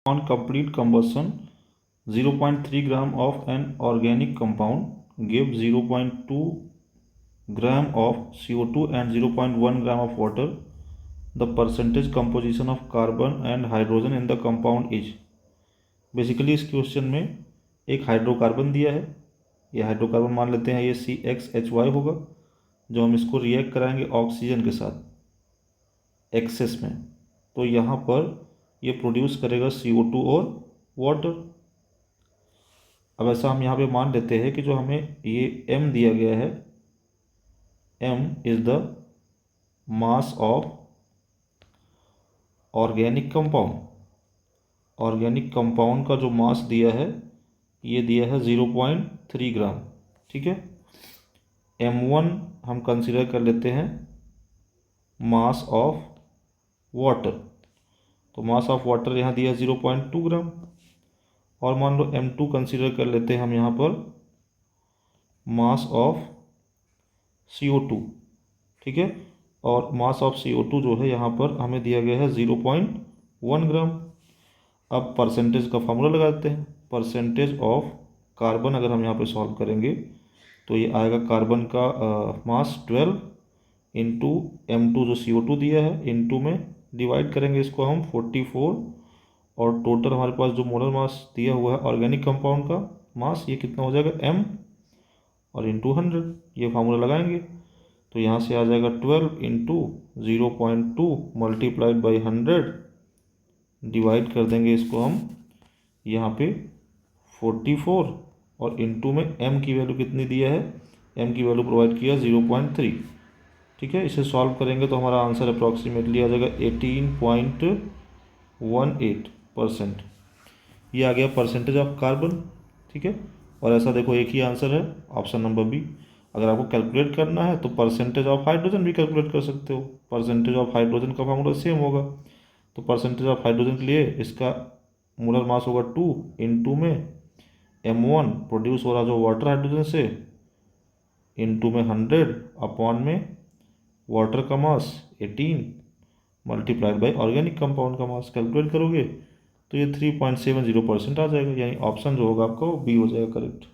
On complete combustion, 0.3 gram of an organic compound gives 0.2 gram of CO2 and 0.1 gram of water. The percentage composition of carbon and hydrogen in the compound is. Basically इस question में एक hydrocarbon दिया है, ये hydrocarbon मान लेते हैं, ये CXHY होगा, जो हम इसको रिएक्ट कराएंगे ऑक्सीजन के साथ एक्सेस में, तो यहाँ पर ये प्रोड्यूस करेगा CO2 और वाटर। अब ऐसा हम यहाँ पे मान लेते हैं कि जो हमें ये M दिया गया है, M is the mass of organic compound. Organic compound का जो मास दिया है, ये दिया है 0.3 ग्राम। ठीक है, M1 हम कंसिडर कर लेते हैं मास ऑफ वाटर, तो मास ऑफ वाटर यहाँ दिया है 0.2 ग्राम। और मान लो M2 कंसिडर कर लेते हैं हम यहाँ पर मास ऑफ CO2। ठीक है, और मास ऑफ CO2 जो है यहाँ पर हमें दिया गया है 0.1 ग्राम। अब परसेंटेज का फॉर्मूला लगाते हैं। परसेंटेज ऑफ कार्बन अगर हम यहाँ पे सॉल्व करेंगे तो ये आएगा कार्बन का मास 12 इंटू M2 जो CO2 दिया है, इंटू में डिवाइड करेंगे इसको हम 44, और टोटल हमारे पास जो मोलर मास दिया हुआ है ऑर्गेनिक कंपाउंड का मास, ये कितना हो जाएगा M और इंटू 100। ये फार्मूला लगाएंगे तो यहाँ से आ जाएगा 12 इंटू 0.2 मल्टीप्लाइड बाई 100, डिवाइड कर देंगे इसको हम यहाँ पे 44, और इंटू में M की वैल्यू कितनी दिया है, M की वैल्यू प्रोवाइड किया 0.3। ठीक है, इसे सॉल्व करेंगे तो हमारा आंसर अप्रॉक्सीमेटली आ जाएगा 18.18%। ये आ गया परसेंटेज ऑफ कार्बन। ठीक है, और ऐसा देखो एक ही आंसर है, ऑप्शन नंबर बी। अगर आपको कैलकुलेट करना है तो परसेंटेज ऑफ हाइड्रोजन भी कैलकुलेट कर सकते हो। परसेंटेज ऑफ हाइड्रोजन का फार्मूला सेम होगा, तो परसेंटेज ऑफ हाइड्रोजन के लिए इसका मोलर मास होगा 2 इंटू में M1 प्रोड्यूस हो रहा जो वाटर हाइड्रोजन से, इंटू में 100 अपॉन में वाटर का मास 18 मल्टीप्लाइड बाई ऑर्गेनिक कंपाउंड का मास। कैलकुलेट करोगे तो ये 3.70% आ जाएगा, यानी ऑप्शन जो होगा आपका वो बी हो जाएगा करेक्ट।